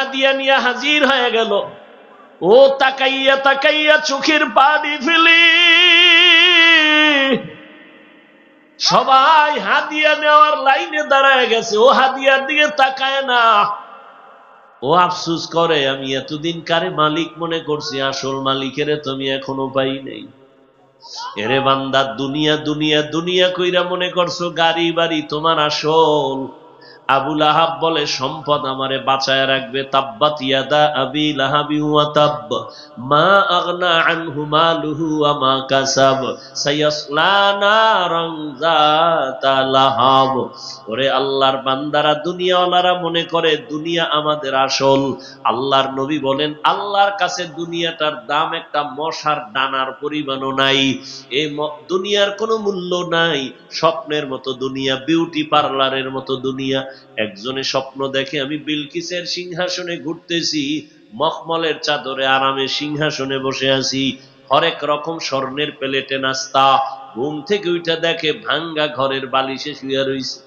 হাদিয়া নিয়ে হাজির হয়ে গেল। ও তাকাইয়া তাকাইয়া চোখের পানি ফেলি, সবাই হাদিয়া নেওয়ার লাইনে দাঁড়ায় গেছে, ও হাদিয়ার দিকে তাকায় না। ও আফসোস করে, আমি এতদিন কারে মালিক মনে করছি, আসল মালিকের তুমি এখনো পাই নাই। এরে বান্দা, দুনিয়া দুনিয়া দুনিয়া কইরা মনে করছো গাড়ি বাড়ি তোমার আসল। আবু লাহাব বলে, সম্পদ আমারে বাঁচায় রাখবে। তাব্বাত ইয়াদা আবি লাহাবি ওয়া তাব, মা আগনা আনহু মালুহু ওয়া মা কাসাব, সায়াসলা নারান যাতা লাহাব। ওরে আল্লাহর বান্দারা, দুনিয়াওয়ালারা মনে করে দুনিয়া আমাদের আসল। আল্লাহর নবী বলেন, আল্লাহর কাছে দুনিয়াটার দাম একটা মশার ডানার পরিমাণও নাই। এই দুনিয়ার কোনো মূল্য নাই। স্বপ্নের মতো দুনিয়া, বিউটি পার্লারের মতো দুনিয়া। একজনে স্বপ্ন দেখে, আমি বিলকিসের সিংহাসনে ঘুরতেছি, মখমলের চাদরে আরামে সিংহাসনে বসে আছি, হরেক রকম স্বর্ণের প্লেটে নাস্তা। ঘুম থেকে উঠে দেখে ভাঙ্গা ঘরের বালিশে শুয়ে রইছে।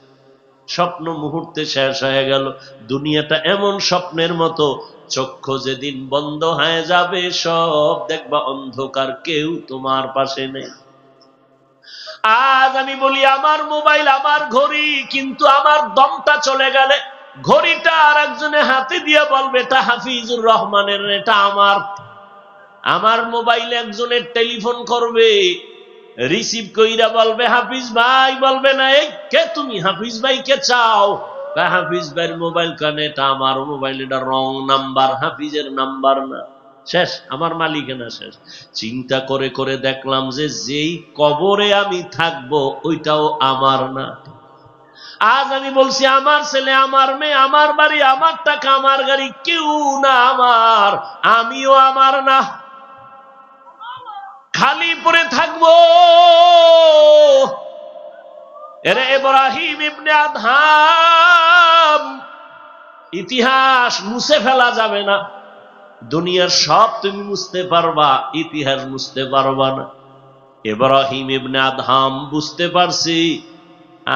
স্বপ্ন মুহূর্তে শেষ হয়ে গেল। দুনিয়াটা এমন স্বপ্নের মতো, চক্ষু যেদিন বন্ধ হয়ে যাবে সব দেখবা অন্ধকার, কেউ তোমার পাশে নেই। আজ আমি বলি আমার মোবাইল, আমার ঘড়ি, কিন্তু আমার দমটা চলে গেলে ঘড়িটা আর একজনে হাতে দিয়ে বলবে এটা হাফিজুর রহমানের, এটা আমার। আমার মোবাইলে একজনের টেলিফোন করবে, রিসিভ কইরা বলবে হাফিজ ভাই, বলবে না এই কে তুমি, হাফিজ ভাই কে চাও? হাফিজ ভাইয়ের মোবাইল কানে, এটা আমার মোবাইল, এটা রং নাম্বার, হাফিজের নাম্বার না। শেষ, আমার মালিকানা শেষ। চিন্তা করে করে দেখলাম যে যেই কবরে আমি থাকবো ওইটাও আমার না। আজ আমি বলছি, আমার ছেলে, আমার মেয়ে, আমার বাড়ি, আমার টাকা, আমার গাড়ি, কেউ না আমার, আমিও আমার না, খালি পড়ে থাকবো। এরে ইব্রাহিম ইবনে আদহাম, ইতিহাস মুছে ফেলা যাবে না। দুনিয়ার সব তুমি মুছতে পারবা, ইতিহাস মুছতে পারবা না। ইব্রাহিম ইবনে আদহাম বুঝতে পারছি,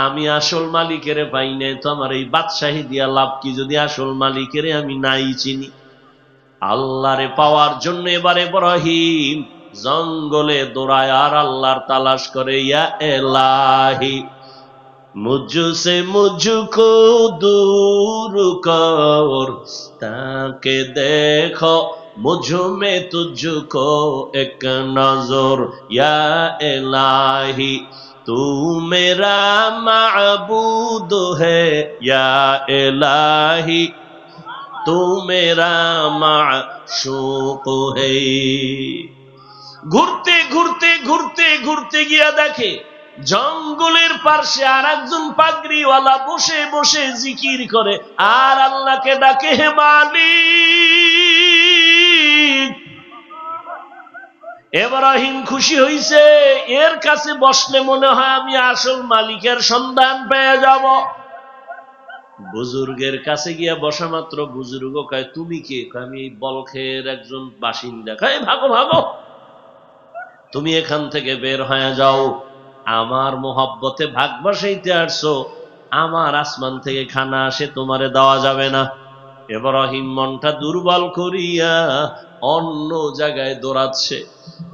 আমি আসল মালিকের পাই নাই, তো আমার এই বাদশাহী দিয়া লাভ কি যদি আসল মালিকের আমি নাই চিনি। আল্লাহরে পাওয়ার জন্য এবার ইব্রাহিম জঙ্গলে দৌড়ায় আর আল্লাহর তালাশ করে। ইয়া এলাহি মুঝসে মুঝকো দূর কর, তাকে দেখো মুঝ মে তুঝকো এক নজর। ইয়া এলাহি তু মেরা মাবুদ है, या इलाही तू मेरा माशूक है। ঘুরতে ঘুরতে ঘুরতে ঘুরতে গিয়া দেখে জঙ্গলের পাশে আর একজন পাগড়িওয়ালা বসে বসে জিকির করে আর আল্লাহকে ডাকে, হে মালিক। ইব্রাহিম খুশি হইছে, এর কাছে বসলে মনে হয় আমি আসল মালিকের সন্ধান পেয়ে যাব। বুজুর্গের কাছে গিয়া বসা মাত্র বুজুর্গ কয়, তুমি কে? আমি এই বলখের একজন বাসিন্দা। কয়, ভাগো ভাগো, তুমি এখান থেকে বের হয়ে যাও, আমার মোহাব্বতে ভাগ বসাইতে আসছো, আমার আসমান থেকে খানা আসে, তোমারে দেওয়া যাবে না। ইব্রাহিম মনটা দুর্বল করিয়া অন্য জায়গায় দৌড়াচ্ছে।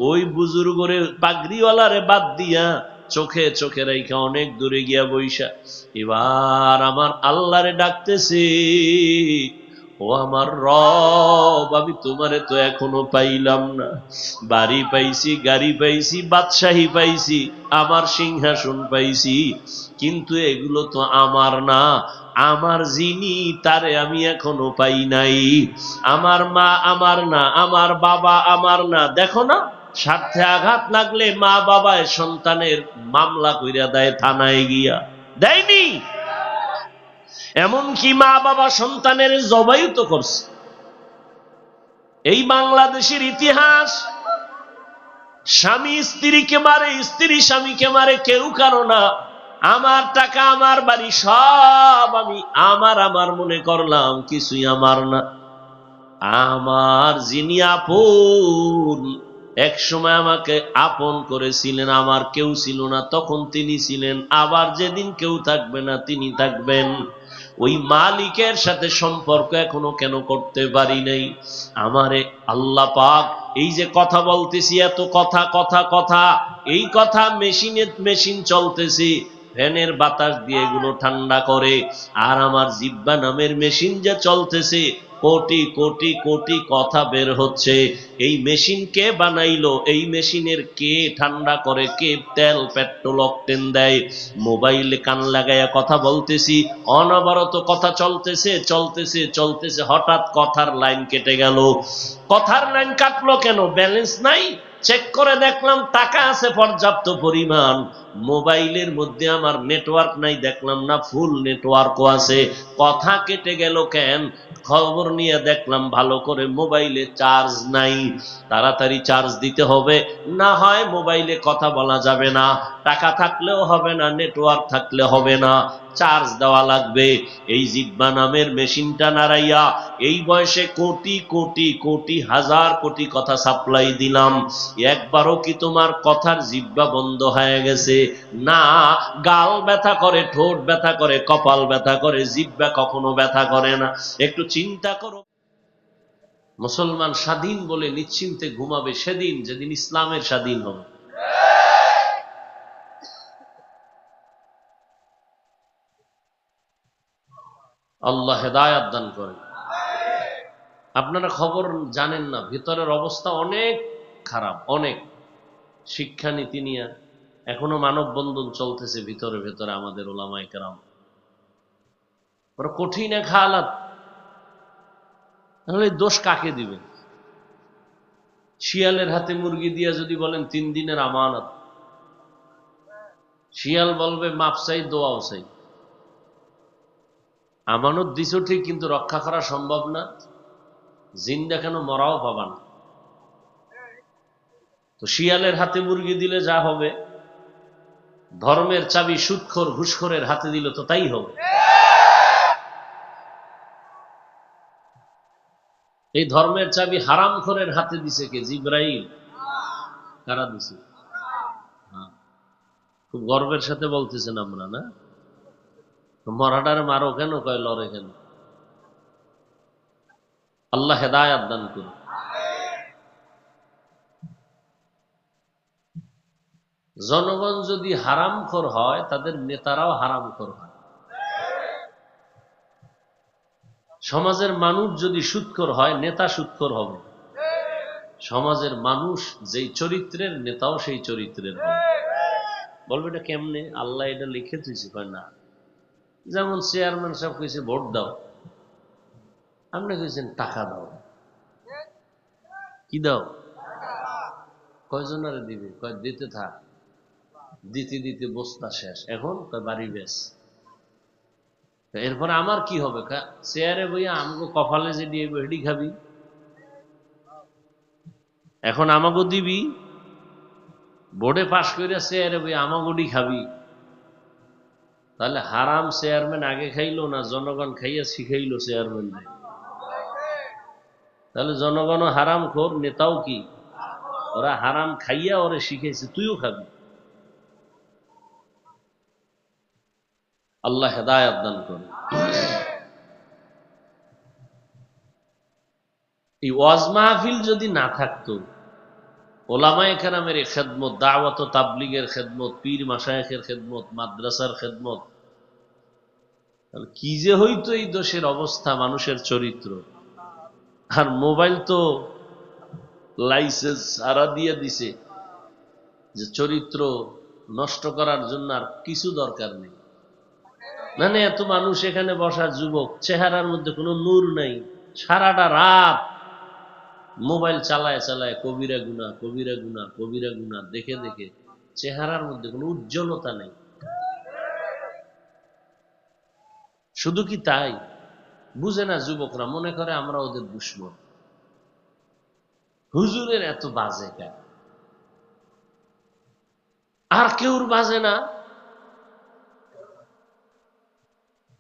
ওই বুজুর্গরে পাগড়িওয়ালারে বাদ দিয়া চোখে চোখে রেখে অনেক দূরে গিয়া বইসা এবার আমার আল্লাহরে ডাকতেছি, ও আমার রব, আমি তোমারে তো এখনো পাইলাম না। বাড়ি পাইছি, গাড়ি পাইছি, বাদশাহী পাইছি, আমার সিংহাসন পাইছি, কিন্তু এগুলো তো আমার না। আমার যিনি, তারে আমি এখনো পাই নাই। আমার মা আমার না, আমার বাবা আমার না। দেখো না, স্বার্থে আঘাত লাগলে মা বাবায় সন্তানের মামলা কইরা দেয় থানায় গিয়া, দেয়নি? এমনকি মা বাবা সন্তানের জবাই তো করছে। এই বাংলাদেশের ইতিহাস, স্বামী স্ত্রীকে মারে, স্ত্রী স্বামীকে মারে, কেউ কারো না। আমার টাকা, আমার বাড়ি, সব আমি আমার আমার মনে করলাম, কিছুই আমার না। আমার যিনি আপন, এক সময় আমাকে আপন করেছিলেন, আমার কেউ ছিল না, তখন তিনি ছিলেন। আবার যেদিন কেউ থাকবে না, তিনি থাকবেন। ওই মালিকের সাথে সম্পর্ক এখনো কেন করতে পারি নাই? আমারে আল্লাহ পাক এই যে কথা বলতেছি, এত কথা কথা কথা, এই কথা মেশিন চলতেছি, ফ্যানের বাতাস দিয়ে এগুলো ঠান্ডা করে, আর আমার জিব্বা নামের মেশিন যে চলতেছে, কোটি কোটি কোটি কথা বের হচ্ছে। এই মেশিন কে বানাইলো? এই মেশিনের কে ঠান্ডা করে? কে তেল পেট্রোল অক্টেন দেয়? মোবাইলে কান লাগাইয়া কথা বলতেছি, অনবরত কথা চলতেছে চলতেছে চলতেছে, হঠাৎ কথার লাইন কেটে গেল। কথার লাইন কাটলো কেন? ব্যালেন্স নাই। চেক করে দেখলাম টাকা আছে পর্যাপ্ত পরিমাণ, মোবাইলের মধ্যে আমার নেটওয়ার্ক নাই, দেখলাম না ফুল নেটওয়ার্কও আছে, কথা কেটে গেল কেন? খবর নিয়ে দেখলাম ভালো করে মোবাইলে চার্জ নাই। তাড়াতাড়ি চার্জ দিতে হবে, না হয় মোবাইলে কথা বলা যাবে না। টাকা থাকলেও হবে না, নেটওয়ার্ক থাকলে হবে না, চার্জ দেওয়া লাগবে। এই জিব্বা নামের মেশিনটা নাড়াইয়া এই বয়সে কোটি কোটি কোটি হাজার কোটি কথা সাপ্লাই দিলাম, একবারও কি তোমার কথার জিব্বা বন্ধ হয়ে গেছে? না, গাল ব্যথা করে, ঠোঁট ব্যথা করে, কপাল ব্যথা করে, জিব্বা কখনো ব্যথা করে না। একটু চিন্তা করো। মুসলমান স্বাধীন বলে নিশ্চিন্তে ঘুমাবে সেদিন, যেদিন ইসলামের স্বাধীন হবে। আল্লাহ হেদায়াত দান করেন। আপনারা খবর জানেন না, ভিতরের অবস্থা অনেক খারাপ, অনেক। শিক্ষানীতি নিয়ে এখনো মানববন্ধন চলতেছে ভিতরে ভেতরে আমাদের ওলামায়ে কেরাম। ওরা কঠিন এক হালাত। তাহলে দোষ কাকে দিবেন? শিয়ালের হাতে মুরগি দিয়া যদি বলেন 3 দিনের আমানত, শিয়াল বলবে মাপ চাই, দোয়াও চাই। আমানত দিছো ঠিক, কিন্তু রক্ষা করা সম্ভব না। জিন্দা কেন, মরাও পাবা না। তো শিয়ালের হাতে মুরগি দিলে যা হবে, ধর্মের চাবি সুদখোর ঘুষখোরের হাতে দিলে তো তাই হবে। এই ধর্মের চাবি হারামখোরের হাতে দিছে কে? জিবরাইল। কারা দিছে? খুব গর্বের সাথে বলতেছেন আমরা, না? মরাটারে মারো কেন? কয় লড়ে কেন? আল্লাহ হেদায়াত দান করুন। জনগণ যদি হারামখোর হয়, তাদের নেতারাও হারামখোর হয়। সমাজের মানুষ যদি সুদখোর হয়, নেতা সুদখোর হবে। সমাজের মানুষ যেই চরিত্রের, নেতাও সেই চরিত্রের হবে। বলবে এটা কেমনে? আল্লাহ এটা লিখে দিয়েছে। কয় না, যেমন চেয়ারম্যান সাহেব কইছে ভোট দাও, আপনি কইছেন টাকা দাও। কি দাও? কয়জনারে দিবে? কয় দিতে থাক। দিতে দিতে বস্তা শেষ, এখন কয় বাড়ি বেশ। এরপরে আমার কি হবে? চেয়ারে বইয়া আমাকে কপালে যে দিয়ে হেডি খাবি, এখন আমাকে দিবি। বোর্ডে পাশ করে চেয়ারে বইয়া আমাগোডি খাবি। তাহলে হারাম চেয়ারম্যান আগে খাইলো না জনগণ খাইয়া শিখাইলো চেয়ারম্যান? তাহলে জনগণও হারাম খোর, নেতাও কি? ওরা হারাম খাইয়া ওরে শিখেছে, তুইও খাবি। আল্লাহ হেদায়াত দান করে। এই ওয়াজ মাহফিল যদি না থাকতো, ওলামায়ে কেরামের খেদমত, দাওয়াত ও তাবলীগের খেদমত, পীর মাশায়েখের খেদমত, মাদ্রাসার খেদমত, তাহলে কি যে হইতো এই দেশের অবস্থা, মানুষের চরিত্র। আর মোবাইল তো লাইসেন্স সারা দিয়ে দিছে যে চরিত্র নষ্ট করার জন্য আর কিছু দরকার নেই। মানে এত মানুষ এখানে বসা, যুবক, চেহারার মধ্যে কোনো নূর নাই, সারাটা রাত মোবাইল চালায় চালায় কবিরা গুনাহ, কবিরা গুনাহ, কবিরা গুনাহ দেখে দেখে চেহারার মধ্যে কোনো উজ্জ্বলতা নেই। শুধু কি তাই? বুঝে না যুবকরা, মনে করে আমরা ওদের দুশমন। হুজুরের এত বাজে কেন? আর কেউর বাজে না?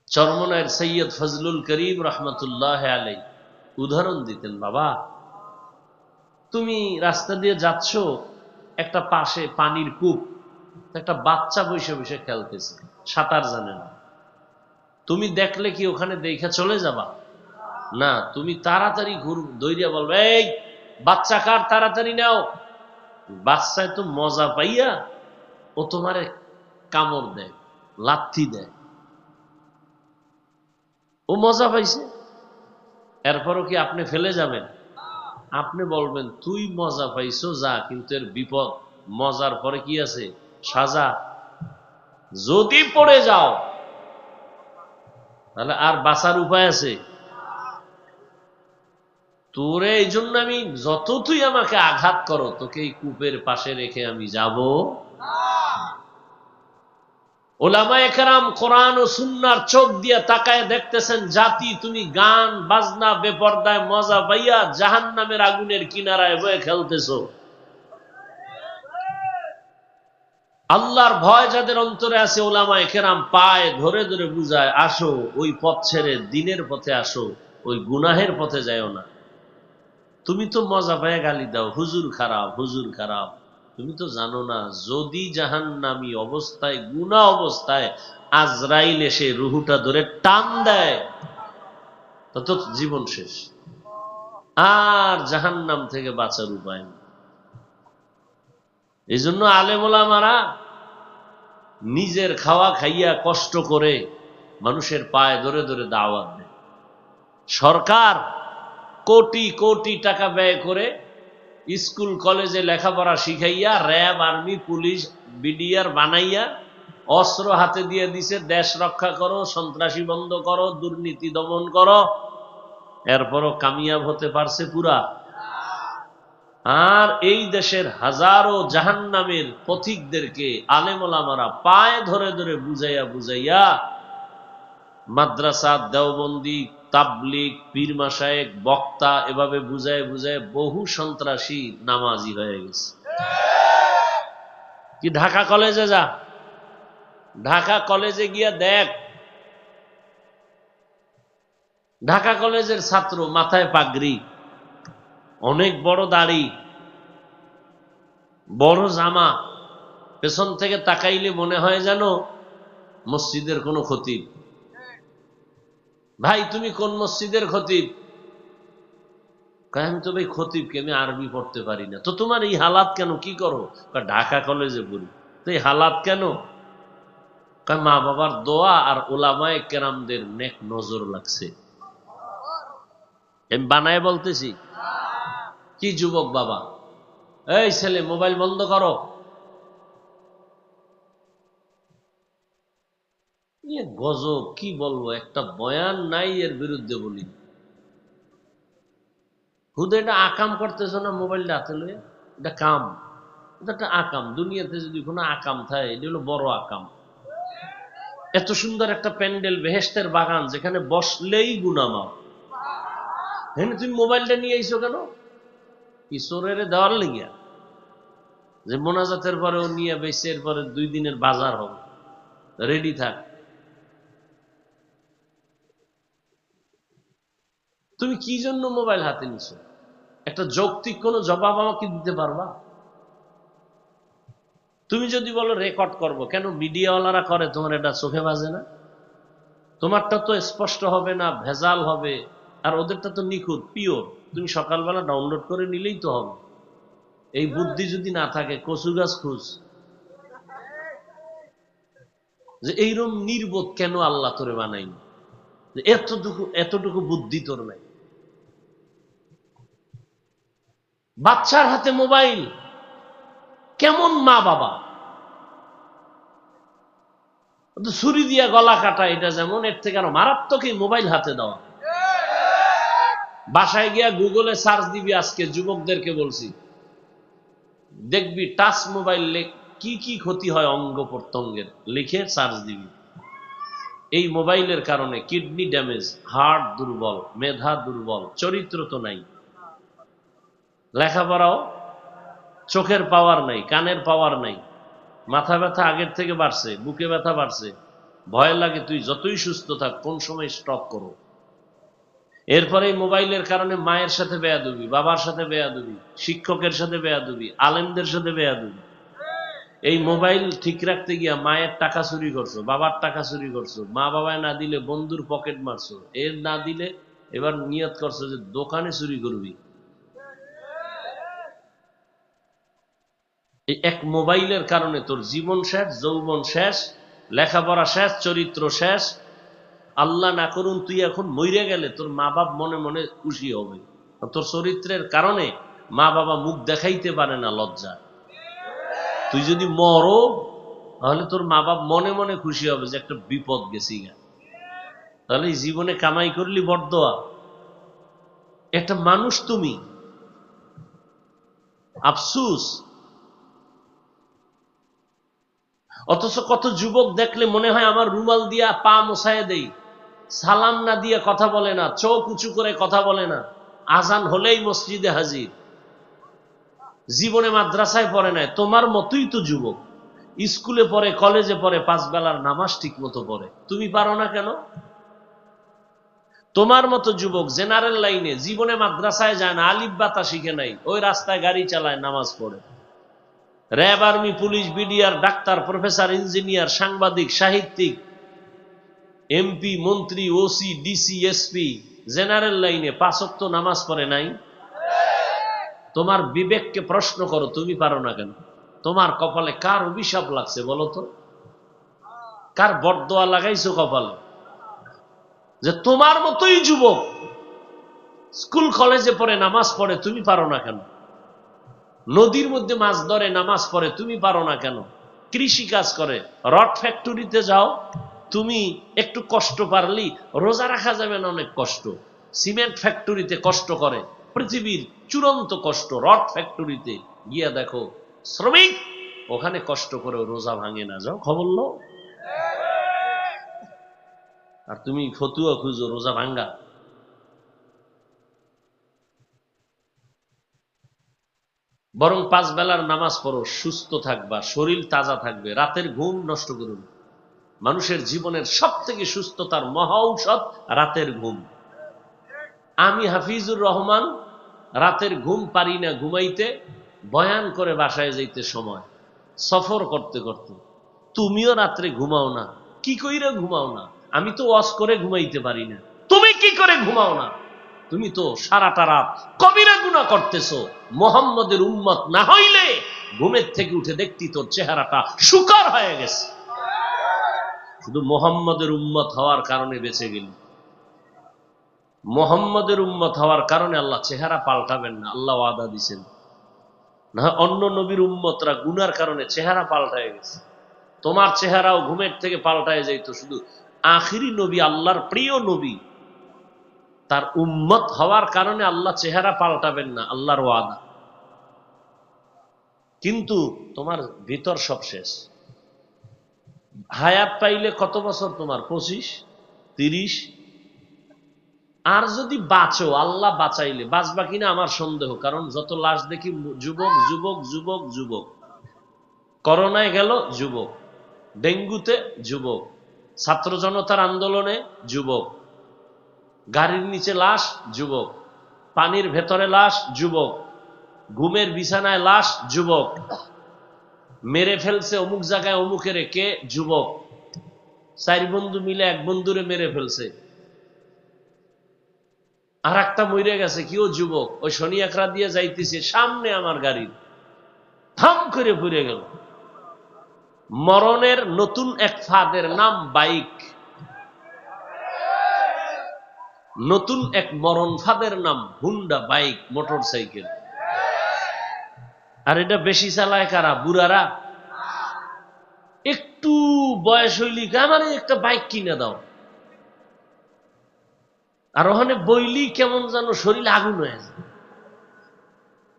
চরমনায়ের সৈয়দ ফজলুল করিম রহমতুল্লাহ আলাই উদাহরণ দিতেন, বাবা তুমি রাস্তা দিয়ে যাচ্ছ, একটা পাশে পানির কূপ, একটা বাচ্চা বসে বসে খেলতেছে, সাঁতার জানে না। তুমি দেখলে কি ওখানে দেখে চলে যাবা? না, তুমি তাড়াতাড়ি দৌড়িয়া বলবে, এই বাচ্চা কার, তাড়াতাড়ি নাও। বাচ্চায় তো মজা পাইয়া ও তোমারে কামড় দেয়, লাথি দেয়, ও মজা পাইছে। এরপরও কি আপনি ফেলে যাবেন? আপনি বলবেন তুই মজা পাইছো যা, কিন্তু এর বিপদ, মজার পরে কি আছে? সাজা। যদি পড়ে যাও তাহলে আর বাঁচার উপায় আছে? তোরে এই জন্য আমি, যত তুই আমাকে আঘাত করো, তোকে এই কূপের পাশে রেখে আমি যাব। ওলামায়ে কেরাম কোরআন ও সুন্নাহর চোখ দিয়ে তাকায় দেখতেছেন, জাতি তুমি গান বাজনা বেপরদায় মজা পাইয়া জাহান্নামের আগুনের কিনারায় বয়ে খেলতেছো। আল্লাহর ভয় যাদের অন্তরে আছে, ওলামায়ে কেরাম পায় ধরে ধরে বুঝায়, আসো ওই পথ ছেড়ে দিনের পথে আসো, ওই গুনাহের পথে যাও না। তুমি তো মজা পায় গালি দাও, হুজুর খারাপ, হুজুর খারাপ। তুমি তো জানো না, যদি জাহান্নামী অবস্থায়, গুনাহ অবস্থায় আজরাইল এসে রুহুটা ধরে টান দেয়, তত জীবন শেষ, আর জাহান্নাম থেকে বাঁচার উপায় নেই। এই জন্য আলেম ওলামারা নিজের খাওয়া খাইয়া কষ্ট করে মানুষের পায়ে ধরে ধরে দাওয়াত দেয়। সরকার কোটি কোটি টাকা ব্যয় করে স্কুল কলেজে লেখাপড়া শিখাইয়া র্যাব, আর্মি, পুলিশ, বিডিআর বানাইয়া অস্ত্র হাতে দিয়ে দিছে, দেশ রক্ষা করো, সন্ত্রাসী বন্ধ করো, দুর্নীতি দমন করো। এরপরও কামিয়াব হতে পারছে পুরা? আর এই দেশের হাজারো জাহান্নামের পথিকদেরকে আলেম ওলামারা পায়ে ধরে ধরে বুঝাইয়া বুঝাইয়া মাদ্রাসা, দেওবন্দি, তাবলিগ, পীর মাশায়েখ, বক্তা, এভাবে বুঝায় বুঝায় বহু সন্ত্রাসী নামাজি হয়ে গেছে। কি ঢাকা কলেজে যা, ঢাকা কলেজে গিয়া দেখ, ঢাকা কলেজের ছাত্র মাথায় পাগড়ি, অনেক বড় দাড়ি, বড় জামা, পেছন থেকে তাকাইলে মনে হয় যেন মসজিদের কোনো খতিব। ভাই তুমি কোন মসজিদের খতিব? আমি তো ভাই খতিবকে, আমি আরবি পড়তে পারি না। তো তোমার এই হালাত কেন, কি করো? ঢাকা কলেজে পড়ি। তো এই হালাত কেন? মা বাবার দোয়া আর ওলামায়ে কেরামদের নেক নজর লাগছে। আমি বানায় বলতেছি? কি যুবক বাবা, এই ছেলে মোবাইল বন্ধ করো। গজব, কি বলবো, একটা বয়ান নাই এর বিরুদ্ধে বলি। হুদে এটা আকাম করতেছো না, মোবাইলটা হাতে লয়ে, এটা কাম, এটা একটা আকাম। দুনিয়াতে যদি কোনো আকাম থাকে, এটা হলো বড় আকাম। এত সুন্দর একটা প্যান্ডেল, বেহেশতের বাগান, যেখানে বসলেই গুনাহ মাফ। হ্যাঁ, তুমি মোবাইলটা নিয়ে আইছো কেন? ঈশ্বরের দেওয়ার লেগিয়া, যে মোনাজাতের পরে ও নিয়ে বেঁচে, এরপরে 2 দিনের বাজার হবে, রেডি থাক। তুমি কি জন্য মোবাইল হাতে নিছো? একটা যৌক্তিক কোনো জবাব আমাকে দিতে পারবা? তুমি যদি বলো রেকর্ড করব, কেন মিডিয়াওয়ালারা করে, তোমার এটা চোখে বাজে না? তোমারটা তো স্পষ্ট হবে না, ভেজাল হবে, আর ওদেরটা তো নিখুঁত, পিওর। তুমি সকালবেলা ডাউনলোড করে নিলেই তো হবে। এই বুদ্ধি যদি না থাকে, কচু গাছ খুঁজ। যে এইরকম নির্বোধ কেন আল্লাহ তোরে বানাইনি, যে এতটুকু বুদ্ধি তোর নাই। বাচ্চার হাতে মোবাইল, কেমন মা বাবা! ছুরি দিয়া গলা কাটা, এটা যেমন, এর থেকে আরো মারাত্মক এই মোবাইল হাতে দেওয়া। বাসায় গিয়া গুগলে সার্চ দিবি, আজকে যুবকদেরকে বলছি, দেখবি টাচ মোবাইল কি কি ক্ষতি হয় অঙ্গ প্রত্যঙ্গের, লিখে সার্চ দিবি। এই মোবাইলের কারণে কিডনি ড্যামেজ, হার্ট দুর্বল, মেধা দুর্বল, চরিত্র তো নাই, লেখাপড়াও, চোখের পাওয়ার নাই, কানের পাওয়ার নাই, মাথা ব্যথা আগের থেকে বাড়ছে, বুকে ব্যথা বাড়ছে, ভয় লাগে তুই যতই সুস্থ থাক কোন সময় স্টপ করো। এরপরে এই মোবাইলের কারণে মায়ের সাথে বেয়াদবি, বাবার সাথে বেয়াদবি, শিক্ষকের সাথে বেয়াদবি, আলেমদের সাথে বেয়াদবি। এই মোবাইল ঠিক রাখতে গিয়া মায়ের টাকা চুরি করছো, বাবার টাকা চুরি করছো, মা বাবায় না দিলে বন্ধুর পকেট মারছো, এর না দিলে এবার নিয়ত করছো যে দোকানে চুরি করবি। এই এক মোবাইলের কারণে তোর জীবন শেষ, যৌবন শেষ, লেখাপড়া শেষ, চরিত্র শেষ। আল্লাহ না করুন তুই এখন মইরে গেলে তোর মা বাপ মনে মনে খুশি হবে। তোর চরিত্রের কারণে মা বাবা মুখ দেখাইতে পারে না লজ্জা। তুই যদি মরো তাহলে তোর মা বাপ মনে মনে খুশি হবে যে একটা বিপদ গেছি গা। তাহলে এই জীবনে কামাই করলি বরদোয়া, একটা মানুষ তুমি, আফসুস। অথচ কত যুবক দেখলে মনে হয় আমার রুমাল দিয়া পা মোছায় দেই, সালাম না দিয়ে কথা বলে না, চোখ উঁচু করে কথা বলে না, আজান হলেই মসজিদে হাজির, জীবনে মাদ্রাসায় পড়ে নাই। তোমার মতোই তো যুবক, স্কুলে পড়ে, কলেজে পড়ে, 5 বেলার নামাজ ঠিক মতো পড়ে, তুমি পারো না কেন? তোমার মতো যুবক জেনারেল লাইনে জীবনে মাদ্রাসায় যায় না, আলিফ বাতা শিখে নাই, ওই রাস্তায় গাড়ি চালায়, নামাজ পড়ে। RAB, army, police, BDR, doctor, professor, engineer, সাংবাদিক, সাহিত্যিক, এমপি, মন্ত্রী, ওসি, ডিসি, এসপি, জেনারেল লাইনে 5 ওয়াক্ত নামাজ পড়ে নাই। তোমার বিবেককে প্রশ্ন করো, তুমি পারো না কেন? তোমার কপালে কার অভিশাপ লাগছে বলো তো? কার বরদোয়া লাগাইছো কপালে যে তোমার মতোই যুবক স্কুল কলেজে পড়ে, নামাজ পড়ে, তুমি পারো না কেন? নদীর মধ্যে মাছ ধরে, নামাজ পড়ে, তুমি পারো না কেন? কৃষি কাজ করে, রড ফ্যাক্টরিতে যাও, তুমি একটু কষ্ট পারলি, রোজা রাখা যাবে না, অনেক কষ্ট। সিমেন্ট ফ্যাক্টরিতে কষ্ট করে, পৃথিবীর চূড়ান্ত কষ্ট, রড ফ্যাক্টরিতে গিয়া দেখো শ্রমিক ওখানে কষ্ট করে রোজা ভাঙে না, যাও খবর লো। আর তুমি ফতুয়া খুঁজো রোজা ভাঙ্গা। বরং 5 বেলার নামাজ পড়ো, সুস্থ থাকবা, শরীর তাজা থাকবে, রাতের ঘুম নষ্ট করুন। মানুষের জীবনের সব থেকে সুস্থতার মহা ঔষধ রাতের ঘুম। আমি হাফিজুর রহমান রাতের ঘুম পারি না ঘুমাইতে, বয়ান করে বাসায় যাইতে সময়, সফর করতে করতে। তুমিও রাত্রে ঘুমাও না, কি কইরা ঘুমাও না? আমি তো ওয়াজ করে ঘুমাইতে পারি না, তুমি কি করে ঘুমাও না? তুমি তো সারাটা রাত কবিরা গুনাহ করতেছো। মোহাম্মদের উম্মত না হইলে ঘুমের থেকে উঠে দেখতি তোর চেহারাটা শুকার হয়ে গেছে। শুধু মোহাম্মদের উম্মত হওয়ার কারণে বেঁচে গেলি। মোহাম্মদের উম্মত হওয়ার কারণে আল্লাহ চেহারা পাল্টাবেন না, আল্লাহ ওয়াদা দিছেন। না অন্য নবীর উম্মতরা গুনার কারণে চেহারা পাল্টায় গেছে, তোমার চেহারাও ঘুমের থেকে পাল্টায় যাইতো। শুধু আখিরি নবী, আল্লাহর প্রিয় নবী, তার উম্মত হওয়ার কারণে আল্লাহ চেহারা পাল্টাবেন না, আল্লাহর ওয়াদা। কিন্তু তোমার ভিতর সব শেষ। হায়াত পাইলে কত বছর তোমার? 25, 30। আর যদি বাঁচো, আল্লাহ বাঁচাইলে বাঁচবা কিনা আমার সন্দেহ, কারণ যত লাশ দেখি যুবক যুবক যুবক যুবক। করোনায় গেল যুবক, ডেঙ্গুতে যুবক, ছাত্র জনতার আন্দোলনে যুবক, গাড়ির নিচে লাশ যুবক, পানির ভেতরে লাশ যুবক, ঘুমের বিছানায় লাশ যুবক, মেরে ফেলছে অমুক জায়গায় অমুকের কে যুবক, 4 বন্ধু মিলে এক বন্ধুরে মেরে ফেলছে, আর একটা মরে গেছে, কেউ যুবক, ওই শনি একরা দিয়ে যাইতেছে, সামনে আমার গাড়ি থাম করে পড়ে গেল। মরণের নতুন এক ফাঁদের নাম বাইক, নতুন এক মরণ ফাঁদের নাম হুন্ডা বাইক, মোটর সাইকেল। আর এটা বেশি চালায় কারা? বুড়ারা। একটু বয়স হইলি আমার একটা বাইক কিনে দাও, আর ওখানে বইলি কেমন যেন শরীর আগুন হয়ে যায়।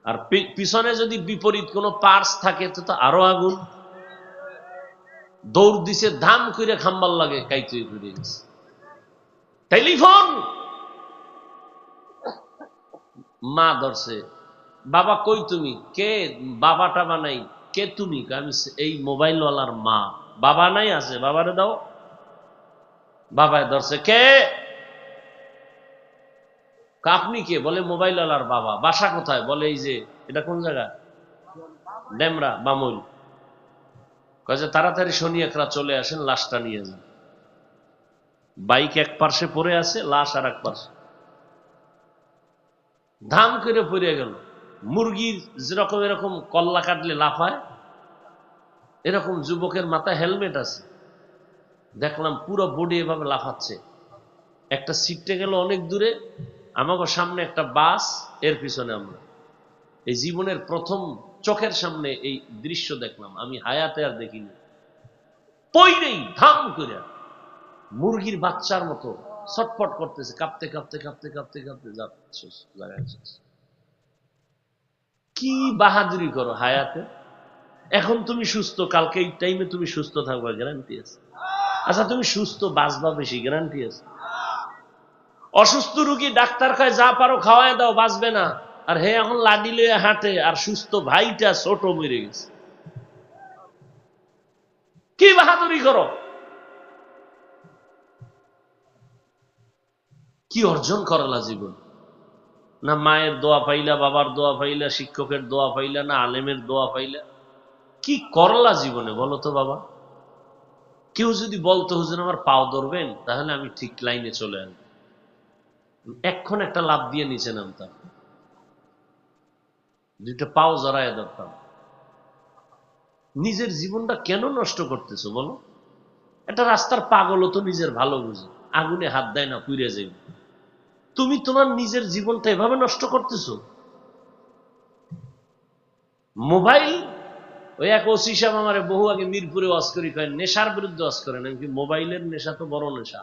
আর পিছনে যদি বিপরীত কোনো পার্স থাকে তো আরো আগুন। দৌড় দিছে, ধাম করে খাম্বার লাগে, কাইতে ঘুরে গেছে। টেলিফোন, মা ধরছে, বাবা কই তুমি? কে? বাবা টাবা নাই। কে তুমি? আমি এই মোবাইলওয়ালার মা। বাবা নাই? আছে, বাবারে দাও। বাবায় ধরছে, কে? আপনি কে? বলে মোবাইলওয়ালার বাবা। বাসা কোথায়? বলে এই যে, এটা কোন জায়গা? ডেমরা, বামুল। কয় যে তাড়াতাড়ি শনি একরা চলে আসেন, লাশটা নিয়ে যান। বাইক এক পার্শ্বে পড়ে আছে, লাশ আর এক পার্শ্বে। ধাম করে পড়ে গেল। মুরগির যেরকম এরকম কল্লা কাটলে লাফায়, এরকম যুবকের মাথায় হেলমেট আছে। দেখলাম পুরো বডি এভাবে লাফাচ্ছে। একটা সিটে গেল অনেক দূরে, আমাকে সামনে একটা বাস, এর পিছনে আমরা। এই জীবনের প্রথম চোখের সামনে এই দৃশ্য দেখলাম, আমি হায়াতে আর দেখিনি। পইরেই ধাম করে মুরগির বাচ্চার মতো ছটফট করতেছে, কাঁপতে কাঁপতে কাঁপতে কাঁপতে কাঁপতে যাচ্ছে। কি বাহাদুরি করো হায়াতে। এখন তুমি সুস্থ, কালকে এই টাইমে তুমি সুস্থ থাকবা, গ্যারান্টি আছে? আচ্ছা তুমি সুস্থ বাঁচবা বেশি, গ্যারান্টি আছে? অসুস্থ রুগী ডাক্তার কয় যা পারো খাওয়ায় দাও, বাঁচবে না। আর হে এখন লাডি লয়ে হাঁটে, আর সুস্থ ভাইটা ছোট মরে গেছে। কি বাহাদুরি করো। কি অর্জন করলা জীবন? না মায়ের দোয়া পাইলা, বাবার দোয়া পাইলা, শিক্ষকের দোয়া পাইলা, না আলেমের দোয়া পাইলা? কি করলা জীবনে বলো তো বাবা? কেউ যদি বলতো হুজুর আমার পাও ধরবেন, তাহলে আমি ঠিক লাইনে চলে আসবো, এক্ষণ একটা লাভ দিয়ে নিচে নামতাম, দুইটা পাও জড়ায় ধরতাম। নিজের জীবনটা কেন নষ্ট করতেছো বলো? একটা রাস্তার পাগলও তো নিজের ভালো বুঝে, আগুনে হাত দেয় না, পুড়ে যাবে। তুমি তোমার নিজের জীবনটা এভাবে নষ্ট করতেছো। মোবাইল, ওই এক ওসি সাহেব আমারে বহু আগে মিরপুরে ওয়াজ করি, কয় নেশার বিরুদ্ধে ওয়াজ করেন। আমি কি, মোবাইলের নেশা তো বড় নেশা।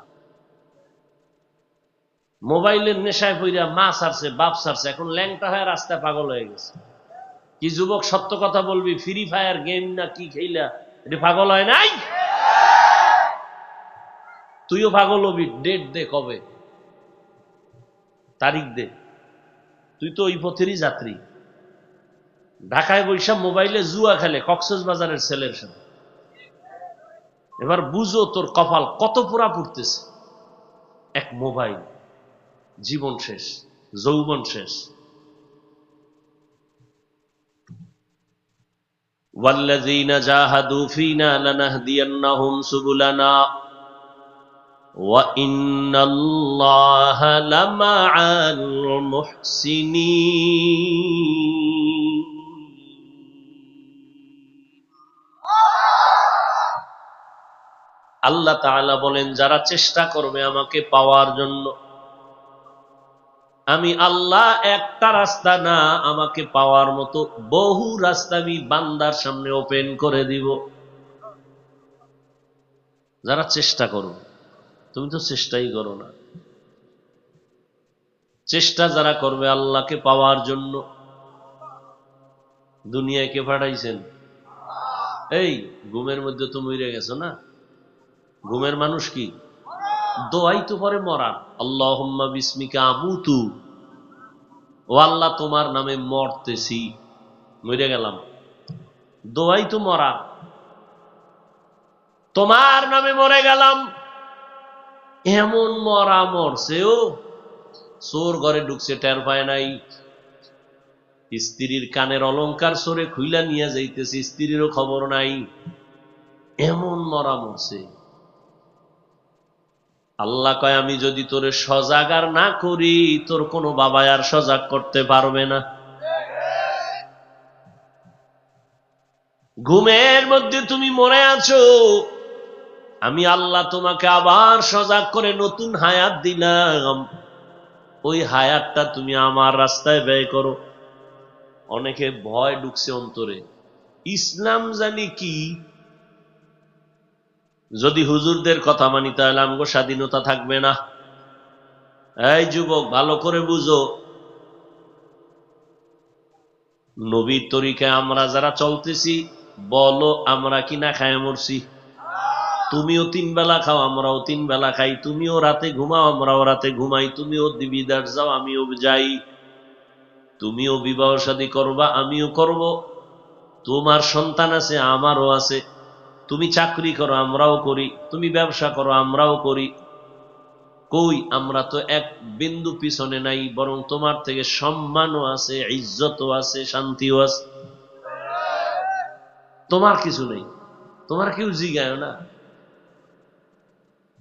মোবাইলের নেশায় পইরা মা ছাড়ছে, বাপ ছাড়ছে, এখন ল্যাংটা হয়ে রাস্তায় পাগল হয়ে গেছে। কি যুবক সত্য কথা বলবি, ফ্রি ফায়ার গেম না কি খেইলা এটি পাগল হয় নাই? তুইও পাগল হবি, ডেট দে কবে, তারিখ দে। তুই তো ওই পথেরই যাত্রী। ঢাকায় বৈশা মোবাইলে জুয়া খেলে কক্সবাজারের ছেলের সাথে। এবার বুঝো তোর কপাল কত পোড়া পড়তেছে। এক মোবাইল, জীবন শেষ, যৌবন শেষ। ওয়াল্লাযীনা জাহাদু ফীনা লানাহদিয়ান্নাহুম সুবুলানা ওয়া ইন্নাল্লাহা লামাআল মুহসিনিন। আল্লাহ তাআলা বলেন, যারা চেষ্টা করবে আমাকে পাওয়ার জন্য, আমি আল্লাহ একটা রাস্তা না, আমাকে পাওয়ার মতো বহু রাস্তা আমি বান্দার সামনে ওপেন করে দিব। যারা চেষ্টা করো, তুমি তো চেষ্টাই করো না। চেষ্টা যারা করবে আল্লাহকে পাওয়ার জন্য, দুনিয়ায় কে পাঠাইছেন? এই ঘুমের মধ্যে তো মরে গেছো না? ঘুমের মানুষ কি দোয়াই তো পরে মরা। আল্লাহুম্মা বিসমিকা আমুতু, ও আল্লাহ তোমার নামে মরতেছি, মরে গেলাম। দোয়াই তো মরা, তোমার নামে মরে গেলাম। এমন মরা মরছে, ও চোর ঘরে ঢুকছে টের পায় নাই, স্ত্রীর কানের অলংকার চোরে খুইলা নিয়ে যাইতেছে, স্ত্রীরও খবর নাই। এমন মরা মরছে। আল্লাহ কয়, আমি যদি তোরে সজাগ আর না করি, তোর কোনো বাবা আর সজাগ করতে পারবে না। ঘুমের মধ্যে তুমি মরে আছো, আমি আল্লাহ তোমাকে আবার সজাগ করে নতুন হায়াত দিলাম। ওই হায়াতটা তুমি আমার রাস্তায় ব্যয় করো। অনেকে ভয় ঢুকছে অন্তরে, ইসলাম জানি কি, যদি হুজুরদের কথা মানি তাহলে আমগো স্বাধীনতা থাকবে না। এই যুবক ভালো করে বুঝো, নবীর তরিকায় আমরা যারা চলতেছি, বলো আমরা কি না খায় মরছি? তুমিও 3 বেলা খাও, আমরাও 3 বেলা খাই। তুমিও রাতে ঘুমাও, আমরাও রাতে ঘুমাই। তুমিও দিবিদার যাও, আমিও যাই। তুমিও বিবাহ শাদী করবা, আমিও করব। তোমার সন্তান আছে, আমারও আছে। তুমি চাকরি করো, আমরাও করি। তুমি ব্যবসা করো, আমরাও করি। কই, আমরা তো এক বিন্দু পিছনে নাই, বরং তোমার থেকে সম্মানও আছে, ইজ্জতও আছে, শান্তিও আছে। তোমার কিছু নেই। তোমার কেউ জিগায় না,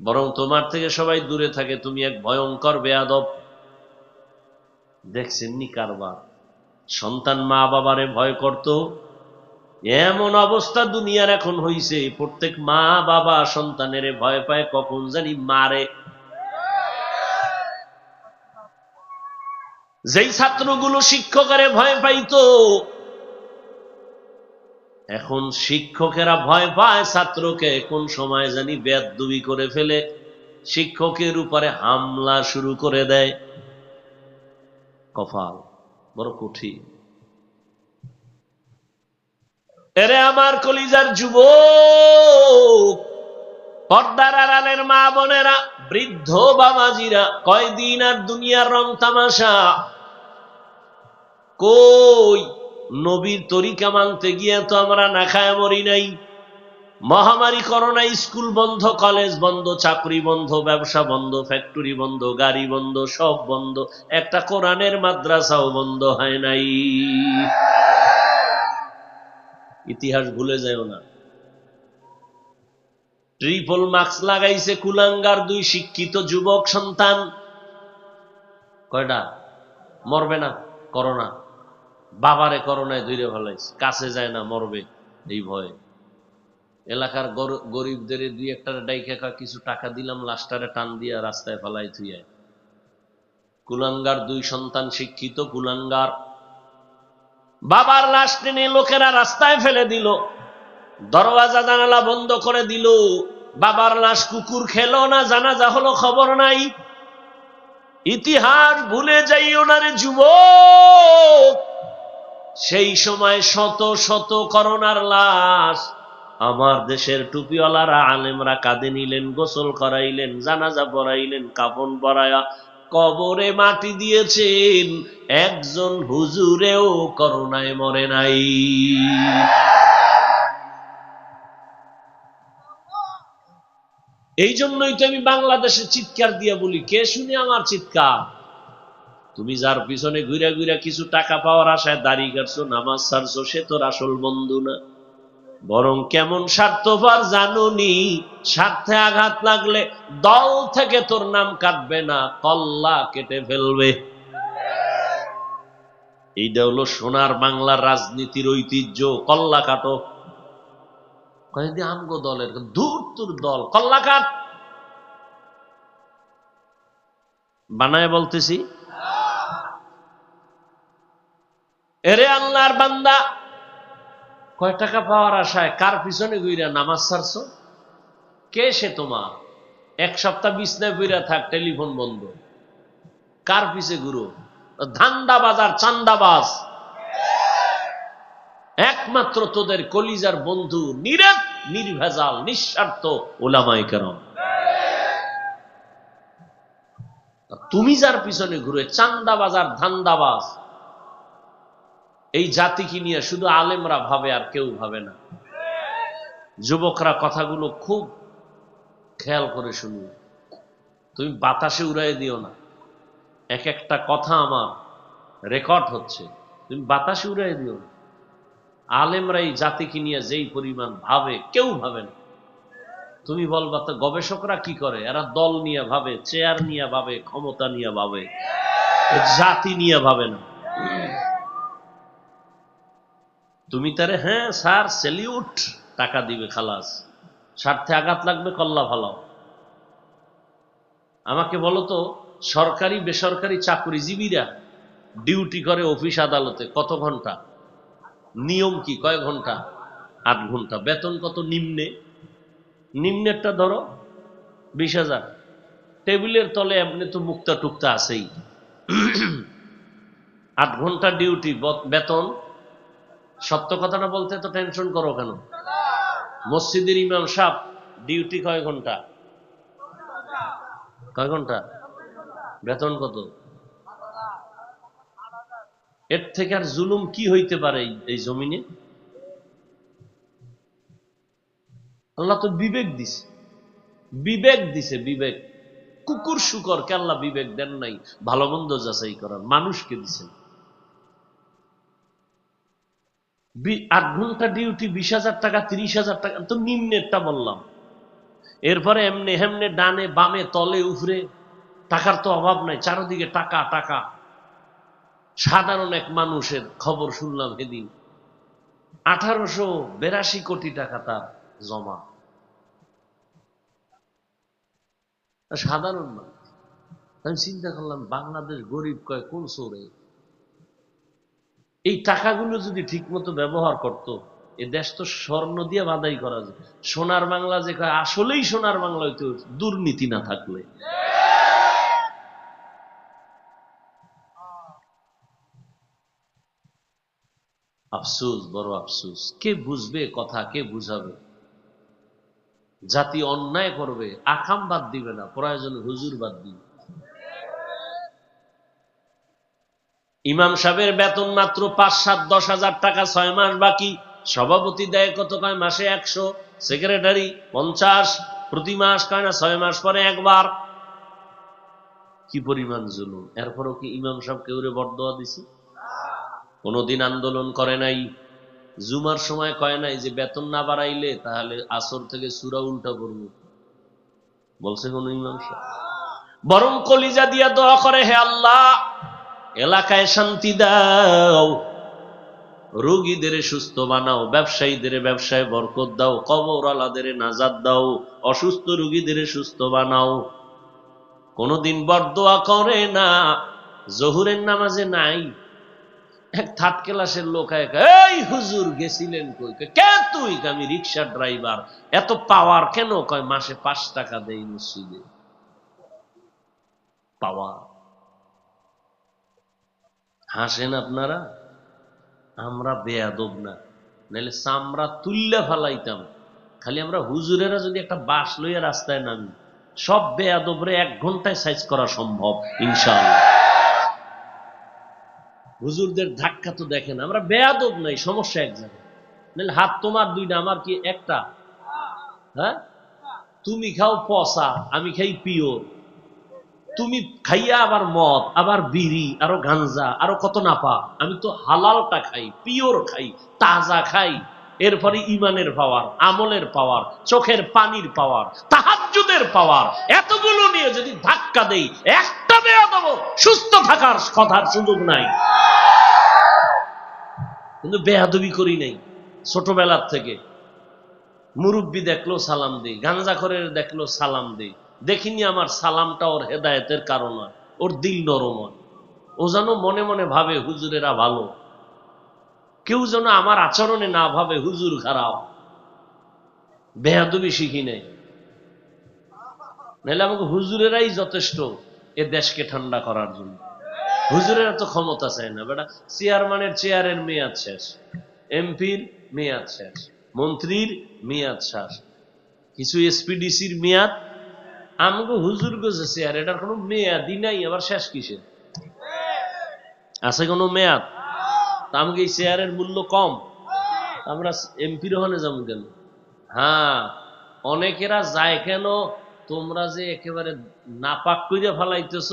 বরং তোমার থেকে সবাই দূরে থাকে। তুমি এক ভয়ঙ্কর বেয়াদব। দেখছেননি কারবার? সন্তান মা বাবারে ভয় করত, এমন অবস্থা দুনিয়ার এখন হইছে, প্রত্যেক মা বাবা সন্তানের ভয় পায়, কখন জানি মারে। যেই ছাত্রগুলো শিক্ষকের ভয় পাইতো, এখন শিক্ষকেরা ভয় পায় ছাত্রকে, কোন সময় জানি বেয়াদবি করে ফেলে, শিক্ষকের উপরে হামলা শুরু করে দেয়। কপাল বড় কঠিন। এরে আমার কলিজার যুবক, পর্দার আড়ালের মা বোনেরা, বৃদ্ধ বাবাজিরা, কয়দিন আর দুনিয়ার রং তামাশা। কই নবীর তরিকা মানতে গিয়ে তো আমরা না খায় মরি নাই। মহামারী করোনা, স্কুল বন্ধ, কলেজ বন্ধ, চাকরি বন্ধ, ব্যবসা বন্ধ, ফ্যাক্টরি বন্ধ, গাড়ি বন্ধ, সব বন্ধ, একটা কোরআনের মাদ্রাসাও বন্ধ হয় নাই। ইতিহাস ভুলে যাও না। ট্রিপল মাস্ক লাগাইছে কুলাঙ্গার 2 শিক্ষিত যুবক সন্তান। কয়টা? মরবে না করোনা, বাবারে করোনায় ধরে ফেলাইছে, কাছে যায় না, মরবে এই ভয়ে। এলাকার গরিবদের 2-1টা ডাইকা কিছু টাকা দিলাম, লাস্টারে টান দিয়া রাস্তায় ফেলাই থুইয়া। কুলাঙ্গার 2 সন্তান, শিক্ষিত কুলাঙ্গার। বাবার লাশ টেনে লোকেরা রাস্তায় ফেলে দিল, দরওয়াজা জানালা বন্ধ করে দিল। বাবার লাশ কুকুর খেলো না, জানাজা হলো, খবর নাই। ইতিহাস ভুলে যাইও না রে যুবক। সেই সময় শত শত করোনার লাশ আমার দেশের টুপিওয়ালারা আলেমরা কাঁধে নিলেন, গোসল করাইলেন, জানাজা পড়াইলেন, কাফন পরায়া কবরে মাটি দিয়েছেন। একজন হুজুরেও করোনায় মরে নাই। এই জন্যই তো আমি বাংলাদেশে চিৎকার দিয়ে বলি, কে শুনে আমার চিৎকার? তুমি যার পিছনে ঘুরে ঘুরে কিছু টাকা পাওয়ার আশায় দাড়ি কাটছো, নামাজ ছাড়ছো, সে তোর আসল বন্ধু না, বরং কেমন স্বার্থপর জানুনি। স্বার্থে আঘাত লাগলে দল থেকে তোর নাম কাটবে না, কল্লা কেটে ফেলবে। এইটা হলো সোনার বাংলার রাজনীতির ঐতিহ্য। কল্লা কাটো। কয়েকদিন আমগো দলের, দূর তোর দল, কল্লা কাট। বানায় বলতেছি। এরে আল্লাহর বান্দা, কয় টাকা পাওয়ার আশায় কার পিছনে ঘুরে নামাজ ছাড়ছো? কে সে তোমার? 1 সপ্তাহ বিছনায় ঘুরে থাক, টেলিফোন বন্ধ। কার পিছে ঘুরো? ধান্দাবাজ আর চান্দাবাজ। একমাত্র তোদের কলিজার বন্ধু, নিরেট নির্ভেজাল নিঃস্বার্থ ওলামায়ে কেরাম। তুমি যার পিছনে ঘুরে চান্দাবাজ আর ধান্দাবাজ, এই জাতিকে নিয়ে শুধু আলেমরা ভাবে আর কেউ ভাবে না। যুবকরা কথাগুলো খুব খেয়াল করে শুনিও। তুমি বাতাসে উড়াই দিও না। এক একটা কথা আমার রেকর্ড হচ্ছে, তুমি বাতাসে উড়াই দিও না। আলেমরা এই জাতিকে নিয়ে যেই পরিমাণ ভাবে, কেউ ভাবে না। তুমি বলবা তো গবেষকরা কি করে? এরা দল নিয়ে ভাবে, চেয়ার নিয়ে ভাবে, ক্ষমতা নিয়ে ভাবে, জাতি নিয়ে ভাবে না। তুমি তারে হ্যাঁ স্যার সেলিউট, টাকা দিবে, খালাস। স্বার্থে আঘাত লাগবে, কল্লা ফালাও। আমাকে বলো তো, সরকারি বেসরকারি চাকরিজীবীরা ডিউটি করে অফিস আদালতে কত ঘন্টা? নিয়ম কি? কয় ঘন্টা? 8 ঘন্টা। বেতন কত? নিম্নেরটা ধরো 20,000। টেবিলের তলে এমনি তো মুক্তা টুক্তা আছেই। 8 ঘন্টা ডিউটি, বেতন। সত্য কথাটা বলতে তো টেনশন করো কেন? মসজিদের ইমাম সাহেব ডিউটি কয় ঘন্টা? কয় ঘন্টা? বেতন কত? এর থেকে আর জুলুম কি হইতে পারে এই জমিনে? আল্লাহ তো বিবেক দিছে, বিবেক দিছে, বিবেক। কুকুর শুকর কে আল্লাহ বিবেক দেন নাই ভালো মন্দ যাচাই করার? মানুষকে দিছেন। 8 ঘন্টা ডিউটি, 20,000 টাকা, 30,000 টাকা, তো নিম্নেরটা বললাম। এরপরে এমনি হেমনে ডানে বামে তলে উপরে টাকার তো অভাব নাই, চারদিকে টাকা টাকা। সাধারণ এক মানুষের খবর শুনলাম সেদিন, 1882 কোটি টাকা তার জমা। সাধারণ মানুষ। আমি চিন্তা করলাম, বাংলাদেশ গরিব কয় কোন চোরে? এই টাকাগুলো যদি ঠিক মতো ব্যবহার করত, এ দেশ তো স্বর্ণ দিয়ে বাধাই করা যায়। সোনার বাংলা যে কয়, আসলেই সোনার বাংলা হইতো দুর্নীতি না থাকলে। আফসোস, বড় আফসোস। কে বুঝবে কথা, কে বুঝাবে? জাতি অন্যায় করবে, আকাম বাদ দিবে না, প্রয়োজনে হুজুর বাদ দিবে। ইমাম সাহেবের বেতন মাত্র 5, 7, 10,000 টাকা, 6 মাস বাকি। সভাপতি দেয় কত? কয় মাসে 100, সেক্রেটারি 50, প্রতি মাস কয় না 6 মাস পরে একবার। কি পরিমাণ জুলুম! এরপরও কি ইমাম সাহেব কেউরে বরদোয়া দিছে? কোনদিন আন্দোলন করে নাই। জুমার সময় কয় নাই যে বেতন না বাড়াইলে তাহলে আসর থেকে সূরা উল্টা পড়ব? বলছে কোন ইমাম সাহেব? বরং কলিজা দিয়া দোয়া করে, হে আল্লাহ, এলাকায় শান্তি দাও, রোগীদের সুস্থ বানাও, ব্যবসায়ীদের ব্যবসায় বরকত দাও, কবরওয়ালাদের নাজাত দাও, অসুস্থ রোগীদের সুস্থ বানাও। কোনদিন বরদোয়া করে না। জোহরের নামাজে নাই, এক থার্ড ক্লাসের লোক, এই হুজুর গেছিলেন কই? কে তুই? আমি রিক্সা ড্রাইভার। এত পাওয়ার কেন? কয় মাসে 5 টাকা দেই মসজিদে। পাওয়ার! হাসেন আপনারা, আমরা বেয়াদব না, নাহলে চামড়া তুল্লা ফালাইতাম। খালি আমরা হুজুরেরা যদি একটা বাস লইয়া রাস্তায় নামি, সব বেয়াদবরে 1 ঘন্টায় সাইজ করা সম্ভব ইনশাআল্লাহ। হুজুরদের ধাক্কা তো দেখেন, আমরা বেয়াদব নাই, সমস্যা এক জায়গায়। নাহলে হাত তোমার 2টা, আমার কি একটা? হ্যাঁ, তুমি খাও পচা, আমি খাই পিওর। তুমি খাইয়া আবার মদ, আবার বিড়ি, আরো গাঞ্জা, আরো কত নাপা। আমি তো হালালটা খাই, পিওর খাই, তাজা খাই। এরপরে ইমানের পাওয়ার, আমলের পাওয়ার, চোখের পানির পাওয়ার, তাহাজ্জুদের পাওয়ার, এতগুলো নিয়ে যদি ধাক্কা দেই, একটা বেয়াদব সুস্থ থাকার কথার সুযোগ নাই। কিন্তু বেয়াদবি করি নাই ছোটবেলার থেকে। মুরব্বী দেখলো সালাম দেই, গাঞ্জাখোরের দেখলো সালাম দেই। দেখিনি আমার সালামটা ওর হেদায়েতের কারণ হয়, ওর দিল নরম হয়। ও যেন মনে মনে ভাবে হুজুরেরা ভালো, কেউ যেন আমার আচরণে না ভাবে হুজুর খারাপ। বেয়াদবি শিখি নাই, নাহলে আমাকে হুজুরেরাই যথেষ্ট এ দেশকে ঠান্ডা করার জন্য। হুজুরেরা তো ক্ষমতা চায় না বেটা। চেয়ারম্যানের চেয়ারের মেয়াদ শেষ, এমপির মেয়াদ শেষ, মন্ত্রীর মেয়াদ শেষ, কিছু এসপিডিসির মেয়াদ। আমাকে হুজুর গোছে চেয়ার, এটার কোনো মেয়াদই নাই, আবার শেষ কিসের? আছে কোনো মেয়াদ? তা আমাকে এই চেয়ারের মূল্য কম, আমরা এমপির হলে যাবো কেন? হ্যাঁ, অনেকেরা যায় কেন? তোমরা যে একেবারে নাপাক কইরা ফেলাইতেছ,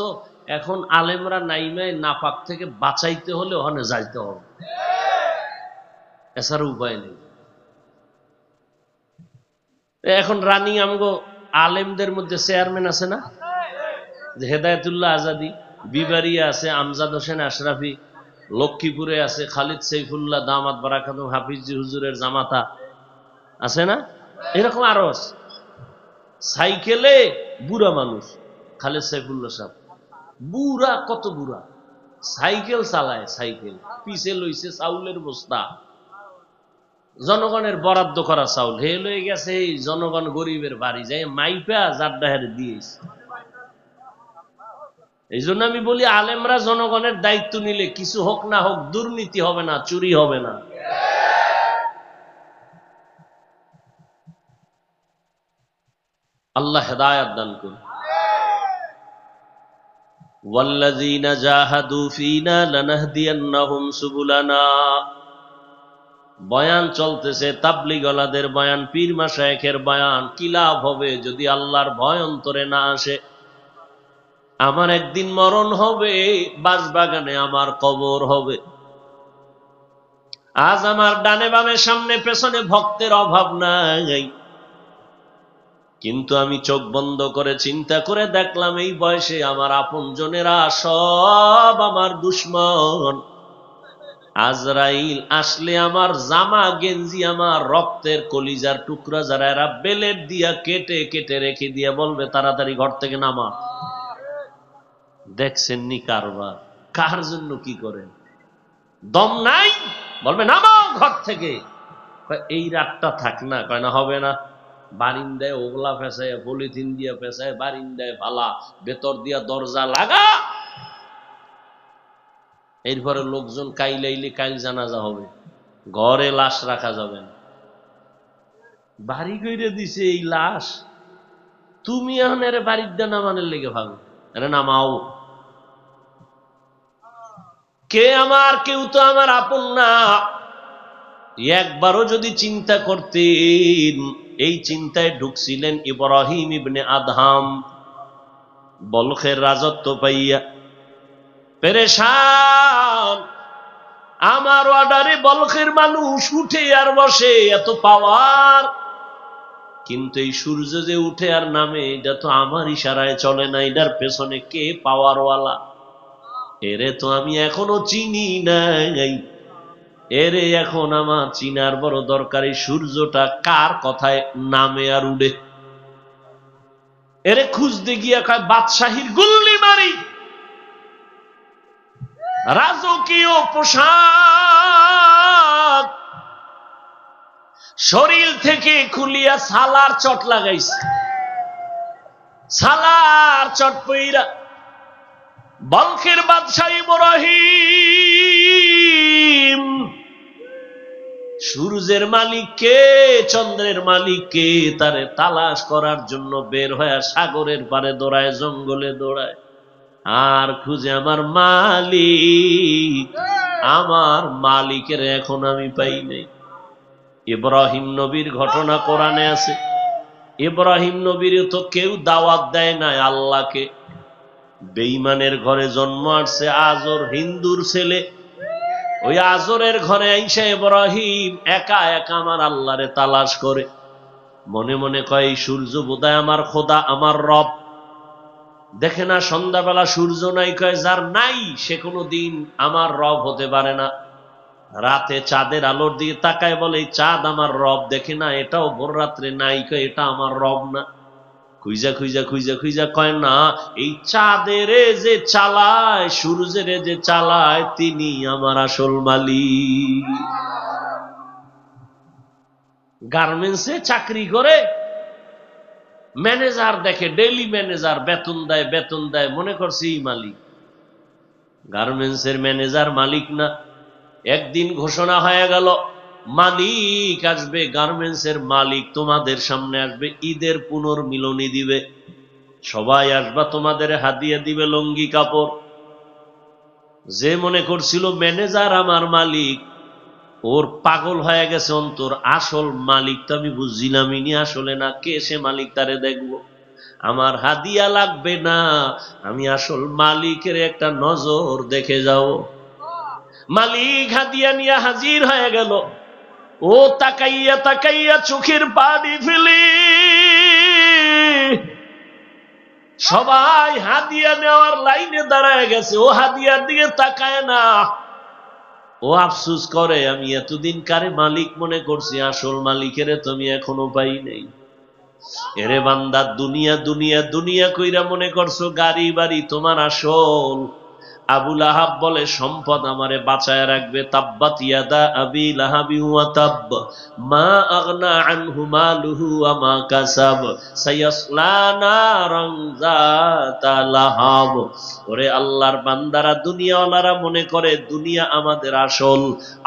এখন আলেমরা নাইমায় নাপাক থেকে বাঁচাইতে হলে ওখানে যাইতে হবে, এছাড়া উপায় নেই। এখন রানিং আমগো আলেমদের মধ্যে চেয়ারম্যান আছে না? হেদায়েতুল্লাহ আজাদি, বিবারিয়া আছে আমজাদ হোসেন আশরাফি, লক্ষ্মীপুরে আছে খালিদ সৈফুল্লাহ দামাত বারাকাতুহু হাফিজি হুজুরের জামাতা, আছে না? এরকম আরো আছে। সাইকেলে বুড়া মানুষ, খালিদ সৈফুল্লাহ সাহেব, বুড়া, কত বুড়া, সাইকেল চালায়, সাইকেল পিছে লইছে চাউলের বস্তা, জনগণের বরাদ্দ করা চাউল, হে লয়ে গেছে এই জনগণ গরিবের বাড়ি যায় মাইপা জাড্ডাহের দিয়েছে। এই জন্য আমি বলি, আলেমরা জনগণের দায়িত্ব নিলে কিছু হোক না হোক দুর্নীতি হবে না, চুরি হবে না। আল্লাহ হেদায়েত দান করুন। ওয়াল্লাযীনা জাহাদু ফীনা লানাহদিয়ান্নাহুম সুবুলানা। বয়ান চলতেছে, তাবলীগওয়ালাদের বয়ান, পীর মাশায়েখের বয়ান। কি লাভ হবে যদি আল্লাহর ভয় অন্তরে না আসে? আমার একদিন মরণ হবে, বাঁশবাগানে আমার কবর হবে। আজ আমার ডানে বামে সামনে পেছনে ভক্তের অভাব নাই, কিন্তু আমি চোখ বন্ধ করে চিন্তা করে দেখলাম এই বয়সে আমার আপনজনেরা সব আমার দুশ্মন। আজরাইল আসলে আমার জামা গেঞ্জি, আমার রক্তের কলিজার টুকরা যারা, এরা বেলেট দিয়া কেটে কেটে রেখে দিয়া বলবে তাড়াতাড়ি ঘর থেকে নামা। দেখছেন নি কারবার, কার জন্য কি করেন? দম নাই, বলবে নামাও ঘর থেকে। এই রাতটা থাক না, কয় না হবে না। বারিন্দায় ওগলা ফেসায়, পলিথিন দিয়া ফেসায়, বারিন্দায় ফালা, ভেতর দিয়া দরজা লাগা। এরপরে লোকজন কাইলাইলে কাইল জানাজা হবে, ঘরে লাশ রাখা যাবে না। বাড়ি কইরে দিছে এই লাশ, তুমি এখন এর বাড়ির দা নামানের লেগে ভাবো, আরে নামাও। কে আমার? কেউ তো আমার আপন না। একবারও যদি চিন্তা করতেন, এই চিন্তায় ঢুকছিলেন ইব্রাহিম ইবনে আদহাম, বলখের রাজত্ব পাইয়া পেরেশান। আমার অর্ডারে বলখের মানুষ উঠে আর বসে, এত পাওয়ার। কিন্তু এই সূর্য যে উঠে আর নামে, এটা তো আমার ইশারায় চলে না। এটার পেছনে কে পাওয়ারওয়ালা? এরে তো আমি এখনো চিনি নাই। এরে এখন আমার চিনার বড় দরকারি। সূর্যটা কার কথায় নামে আর উড়ে? এরে খুঁজতে গিয়া কয় বাদশাহীর গুল্লি মারি। রাজকীয় পোশাক শরীর থেকে খুলিয়া সালার চট লাগাইছে, সালার চট পইরা বলখের বাদশাহ ইব্রাহিম, সূর্যের মালিক কে, চন্দ্রের মালিক কে, তারে তালাশ করার জন্য বের হয়ে সাগরের পারে দৌড়ায়, জঙ্গলে দৌড়ায়, আর খুঁজে আমার মালিক, আমার মালিকের এখন আমি পাই নাই। ইব্রাহিম নবীর ঘটনা কোরআনে আছে। ইব্রাহিম নবীর তো কেউ দাওয়াত দেয় নাই আল্লাহকে। বেঈমানের ঘরে জন্ম আসছে আজর, হিন্দুর ছেলে। ওই আজরের ঘরে আইসা ইব্রাহিম একা একা আমার আল্লাহরে তালাশ করে। মনে মনে কয় এই সূর্য বোধহয় আমার খোদা, আমার রব। দেখে না সন্ধ্যাবেলা সূর্য নাই, কয় যার নাই সে কোনো দিন আমার রব হতে পারে না। রাতে চাঁদের আলোর দিকে তাকায়, বলে এই চাঁদ আমার রব। দেখে না এটাও ভোর রাত্রে নাই, কয় এটা আমার রব না। খুঁজা খুঁজা খুঁজা খুঁজা কয় না, এই চাঁদের যে চালায়, সূর্যের যে চালায়, তিনি আমার আসল মালিক। গার্মেন্টসে চাকরি করে, ম্যানেজার দেখে, ডেইলি ম্যানেজার, বেতন দেয় বেতন দেয়, মনে করছে এই মালিক। গার্মেন্টসের ম্যানেজার মালিক না। একদিন ঘোষণা হয়ে গেল মালিক আসবে, গার্মেন্টসের মালিক তোমাদের সামনে আসবে, ঈদের পুনর্মিলনী দিবে, সবাই আসবা, তোমাদের হাদিয়া দিবে লঙ্গি কাপড়। যে মনে করছিল ম্যানেজার আমার মালিক, ওর পাগল হয়ে গেছে অন্তর। আসল মালিক তো আমি বুঝছিলামই নি, আসলে না। কে সে মালিক? তারে দেখবো। আমার হাদিয়া লাগবে না, আমি আসল মালিকের একটা নজর দেখে যাও। মালিক হাদিয়া নিয়ে হাজির হয়ে গেল। ও তাকাইয়া তাকাইয়া চোখের পানি ফেলি। সবাই হাদিয়া নেওয়ার লাইনে দাঁড়ায় গেছে, ও হাদিয়ার দিকে তাকায় না। ও আফসুস করে, আমি এতদিন কারে মালিক মনে করছি, আসল মালিকের তুমি এখনো পাই নাই। এরে বান্দা, দুনিয়া দুনিয়া দুনিয়া কইরা মনে করছো গাড়ি বাড়ি তোমার আসল। আবু লাহাব বলে সম্পদ আমারে বাঁচায় রাখবে। তাব্বাত ইয়াদা আবি লাহাবি ওয়া তাব, মা আগনা আনহু মালুহু ওয়া মা কাসাব, সায়াসলা নারান যাতা লাহাব। ওরে আল্লাহর বান্দারা, দুনিয়াওয়ালারা মনে করে দুনিয়া আমাদের আসল।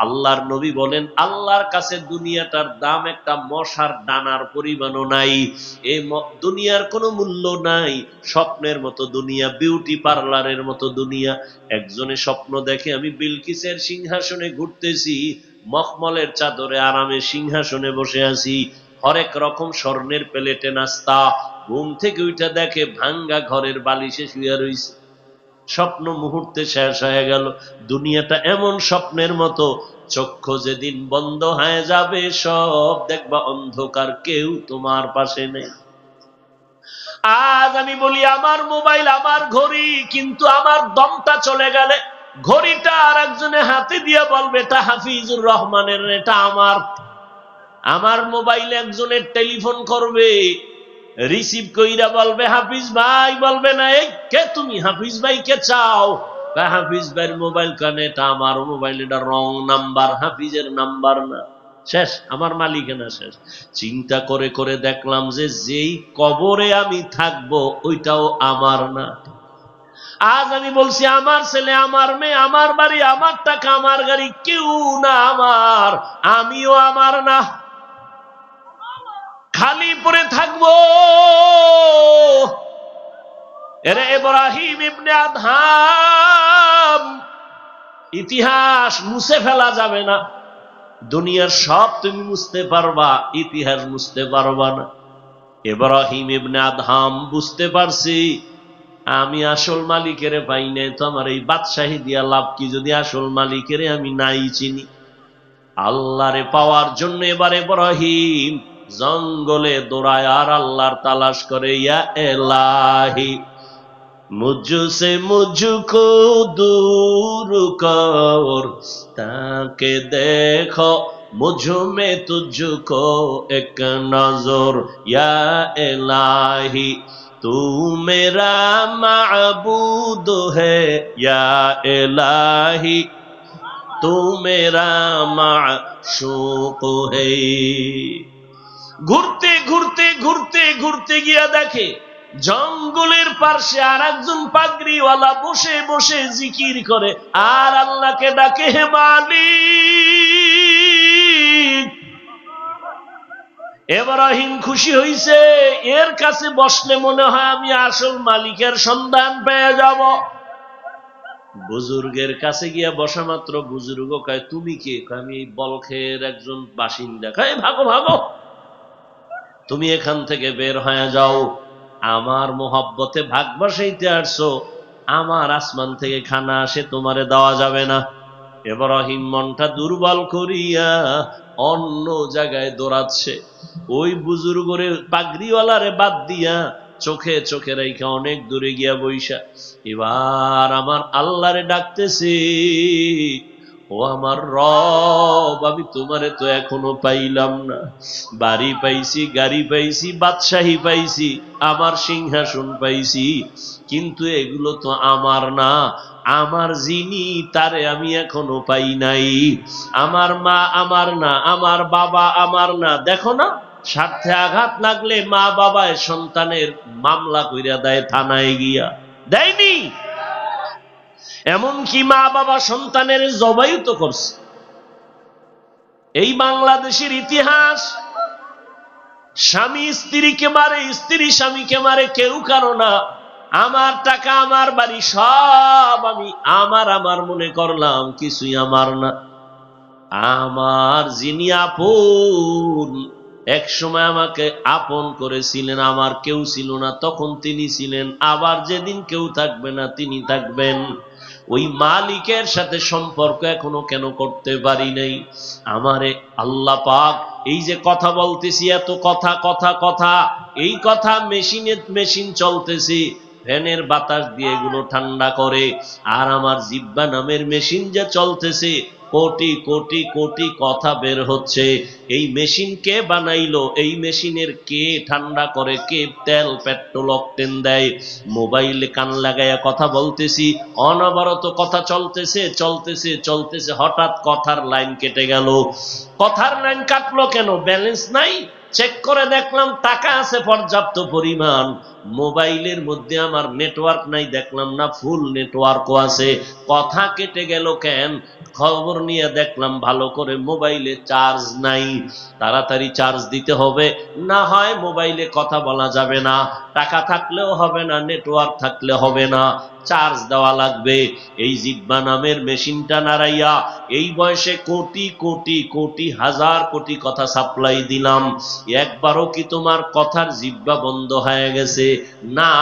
আল্লাহর নবী বলেন আল্লাহর কাছে দুনিয়াটার দাম একটা মশার ডানার পরিমাণও নাই। এই দুনিয়ার কোনো মূল্য নাই। স্বপ্নের মতো দুনিয়া, বিউটি পার্লারের মতো দুনিয়া। একজনে স্বপ্ন দেখে আমি বিলকিসের সিংহাসনে ঘুরতেছি, মখমলের চাদরে আরামে সিংহাসনে বসে আছি, হরেক রকম স্বর্ণের প্লেটে নাস্তা। ঘুম থেকে উঠে দেখে ভাঙ্গা ঘরের বালিশে শুয়ে রইছে। স্বপ্ন মুহূর্তে শেষ হয়ে গেল। দুনিয়াটা এমন স্বপ্নের মতো, চক্ষু যেদিন বন্ধ হয়ে যাবে সব দেখবা অন্ধকার, কেউ তোমার পাশে নেই। আজ আমি বলি আমার মোবাইল, আমার ঘড়ি, কিন্তু আমার দমটা চলে গেলে ঘড়িটা আর একজনে হাতে দিয়ে বলবে এটা হাফিজুর রহমানের, এটা আমার। আমার মোবাইলে একজনের টেলিফোন করবে, রিসিভ কইরা বলবে হাফিজ ভাই, বলবে না এই কে তুমি, হাফিজ ভাই কে চাও? হাফিজ ভাইয়ের মোবাইল কানে, এটা আমার মোবাইল, এটা রং নাম্বার, হাফিজের নাম্বার না। শেষ, আমার মালিকানা শেষ। চিন্তা করে করে দেখলাম যে যেই কবরে আমি থাকবো ওইটাও আমার না। আজ আমি বলছি আমার ছেলে, আমার মেয়ে, আমার বাড়ি, আমার টাকা, আমার গাড়ি, কেউ না আমার, আমিও আমার না, খালি পড়ে থাকবো। এরে ইব্রাহিম ইবনে আদহাম, ইতিহাস মুছে ফেলা যাবে না। দুনিয়ার সব তুমি মুছতে পারবা, ইতিহাস মুছতে পারবা না। ইব্রাহিম ইবনে আদহাম বুঝতে পারছি আমি আসল মালিকের পাই নাই, তো আমার এই বাদশাহী দিয়া লাভ কি যদি আসল মালিকের আমি নাই চিনি। আল্লাহরে পাওয়ার জন্য এবার ইব্রাহিম জঙ্গলে দৌড়ায় আর আল্লাহর তালাশ করে। ইয়া এলাহি মুঝসে মুঝকো দূর কর, তাকে দেখো মুঝ মে তুঝকো এক নজর। ইয়া এলাহি তু মেরা মাবুদ হে, ইয়া এলাহি তু মেরা মাশূক হে। ঘুরতে ঘুরতে ঘুরতে ঘুরতে গিয়া দেখে জঙ্গলের পাশে আর একজন পাগড়িওয়ালা বসে বসে জিকির করে আর আল্লাহকে ডাকে, হে মালিক। ইব্রাহিম খুশি হইছে, এর কাছে বসলে মনে হয় আমি আসল মালিকের সন্ধান পেয়ে যাব। বুজুর্গের কাছে গিয়া বসা মাত্র বুজুর্গ কয় তুমি কে? আমি এই বলখের একজন বাসিন্দা। কয় ভাগো ভাগো, তুমি এখান থেকে বের হয়ে যাও, আমার মোহাব্বতে ভাগ বসাইতে আসছো, আমার আসমান থেকে খানা আসে, তোমারে দেওয়া যাবে না। ইব্রাহিম মনটা দুর্বল করিয়া অন্য জায়গায় দৌড়াচ্ছে। ওই বুজুর্গরে পাগড়িওয়ালারে বাদ দিয়া চোখে চোখে রেখে অনেক দূরে গিয়া বইসা এবার আমার আল্লাহরে ডাকতেছে, ও আমার রব, আমি তোমারে তো এখনো পাইলাম না। বাড়ি পাইছি, গাড়ি পাইছি, বাদশাহী পাইছি, আমার সিংহাসন পাইছি, কিন্তু এগুলো তো আমার না। আমার যিনি, তারে আমি এখনো পাই নাই। আমার মা আমার না, আমার বাবা আমার না। দেখো না, স্বার্থে আঘাত লাগলে মা বাবায় সন্তানের মামলা কইরা দেয় থানায় গিয়া, দেয়নি? এমনকি মা বাবা সন্তানের জবাইও তো করছে। এই বাংলাদেশের ইতিহাস, স্বামী স্ত্রীকে মারে, স্ত্রী স্বামীকে মারে, কেউ কারো না। আমার টাকা, আমার বাড়ি, সব আমি আমার আমার মনে করলাম, কিছুই আমার না। আমার যিনি আপন, এক সময় আমাকে আপন করেছিলেন, আমার কেউ ছিল না, তখন তিনি ছিলেন। আবার যেদিন কেউ থাকবে না, তিনি থাকবেন। ওই মালিকের সাথে সম্পর্ক এখনো কেন করতে পারি নাই? আমারে আল্লাহ পাক এই যে কথা বলতেছি, এত কথা কথা কথা, এই কথা মেশিন চলতেছি, ফ্যানের বাতাস দিয়ে এগুলো ঠান্ডা করে। আর আমার জিহ্বা নামের মেশিন যে চলতেছে, কোটি কোটি কোটি কথা বের হচ্ছে। এই মেশিন কে বানাইলো? এই মেশিনের কে ঠান্ডা করে? কে তেল পেট্রোল অকটেন দেয়? মোবাইলে কান লাগাইয়া কথা বলতেছি, অনবরত কথা চলতেছে চলতেছে চলতেছে, হঠাৎ কথার লাইন কেটে গেল। কথার লাইন কাটলো কেন? ব্যালেন্স নাই। চেক করে দেখলাম টাকা আছে পর্যাপ্ত পরিমাণ, মোবাইলের মধ্যে আমার নেটওয়ার্ক নাই, দেখলাম না ফুল নেটওয়ার্কও আছে। কথা কেটে গেল কেন? খবর নিয়ে দেখলাম ভালো করে মোবাইলে চার্জ নাই। তাড়াতাড়ি চার্জ দিতে হবে, না হয় মোবাইলে কথা বলা যাবে না। টাকা থাকলেও হবে না, নেটওয়ার্ক থাকলে হবে না। চার্জ দেওয়া লাগবে। এই জিহ্বা নামের মেশিনটা নাড়াইয়া এই বয়সে কোটি কোটি কোটি হাজার কোটি কথা সাপ্লাই দিলাম, একবারও কি তোমার কথার জিহ্বা বন্ধ হয়ে গেছে? না,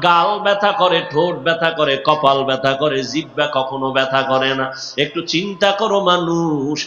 গাল ব্যথা করে, ঠোঁট ব্যথা করে, কপাল ব্যথা করে, জিহ্বা কখনো ব্যথা করে না। একটু চিন্তা করো মানুষ।